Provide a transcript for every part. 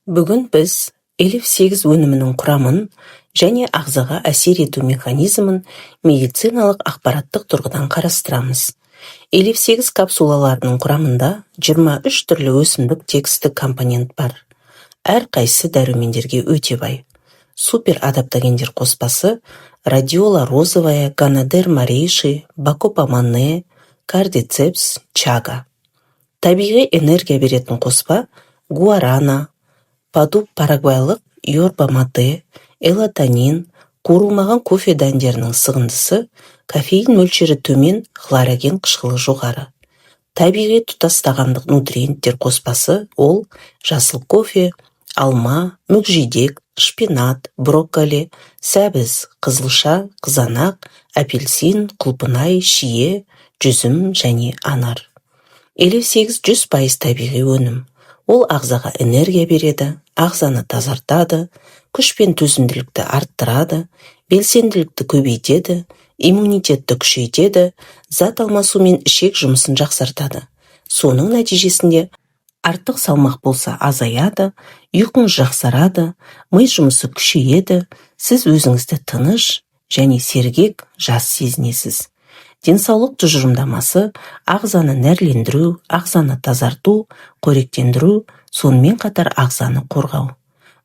Бүгін біз элиф 8 өнімінің құрамын және ағзаға әсер ету механизмін медициналық ақпараттық тұрғыдан қарастырамыз. Элиф 8 капсулаларының құрамында 23 түрлі өсімдік текстік компонент бар. Әр қайсысы дәрумендерге өте бай. Супер адаптогендер қоспасы радиола розовая, ганадерма рейши, бакопамане, кардицепс, чага. Табиғи энергия беретін қоспа гуарана, паду парагвайлық йорба мате, элатонин, қуырылмаған кофе дәндерінің сығындысы, кофеин мөлшері төмен, хлороген қышқылы жоғары. Табиғи тұтас тағамдық нутриенттер қоспасы ол жасыл кофе, алма, мүкжидек, шпинат, брокколи, сәбіз, қызылша, қызанақ, апельсин, құлпынай, шие, жүзім және анар. Элиф 8 100% табиғи өнім. Ол ағзаға энергия береді, ағзаны тазартады, күш пен төзімділікті арттырады, белсенділікті көбейтеді, иммунитетті күшейтеді, зат алмасу мен ішек жұмысын жақсартады. Соның нәтижесінде артық салмақ болса азаяды, ұйқыңыз жақсарады, ми жұмысы күшейеді, сіз өзіңізді тыныш және сергек, жас сезінесіз. Денсаулық тұжырымдамасы ағзаны нәрлендіру, ағзаны тазарту, қоректендіру, сонымен қатар ағзаны қорғау.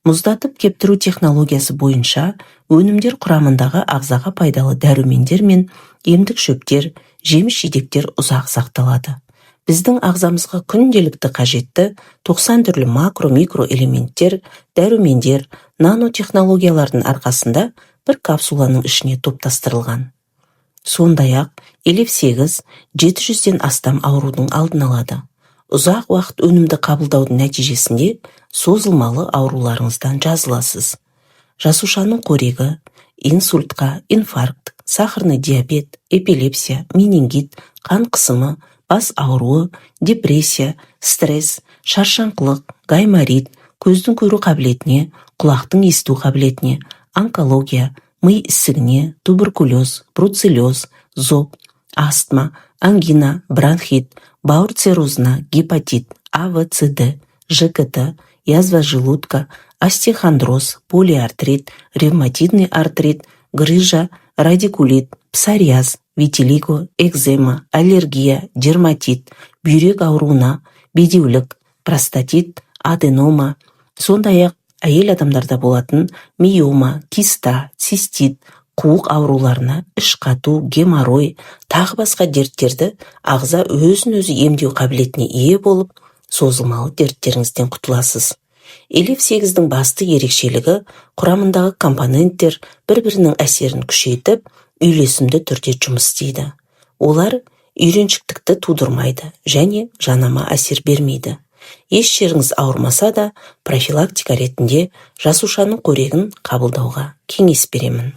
Мұздатып кептіру технологиясы бойынша өнімдер құрамындағы ағзаға пайдалы дәрумендер мен емдік шөптер, жеміс-жидектер ұзақ сақталады. Біздің ағзамызға күнделікті қажетті 90 түрлі макро-микро элементтер, дәрумендер, нанотехнологиялардың арқасында бір капсуланың ішіне топтастырылған. Сондай-ақ элиф 8 700-ден астам аурудың алдын алады. Ұзақ уақыт өнімді қабылдаудың нәтижесінде созылмалы ауруларыңыздан жазыласыз. Жасушаның қорегі, инсультқа, инфаркт, сахарный диабет, эпилепсия, менингит, қан қысымы, бас ауруы, депрессия, стресс, шаршаңқылық, гайморит, көздің көру қабілетіне, құлақтың есту қабілетіне, онкология, ми ісігіне, туберкулез, бруцеллез, зоб, астма, ангина, бронхит, бауыр циррозына, гепатит, АВЦД, ЖКТ, язва желудка, остеохондроз, полиартрит, ревматидный артрит, грыжа, радикулит, псориаз, витилиго, экзема, аллергия, дерматит, бүйрек ауруына, бедеулік, простатит, аденома, сондай-ақ әйел адамдарда болатын миома, киста, цистит, қуық ауруларына, іш қату, геморрой, тағы басқа дерттерді ағза өзін-өзі емдеу қабілетіне ие болып, созылмалы дерттеріңізден құтыласыз. Элиф 8-дің басты ерекшелігі құрамындағы компоненттер бір-бірінің әсерін күшейтіп, үйлесімді түрде жұмыс істейді. Олар үйреншіктікті тудырмайды және жанама әсер бермейді. Еш жеріңіз ауырмаса да профилактика ретінде жасушаның қорегін қабылдауға кеңес беремін.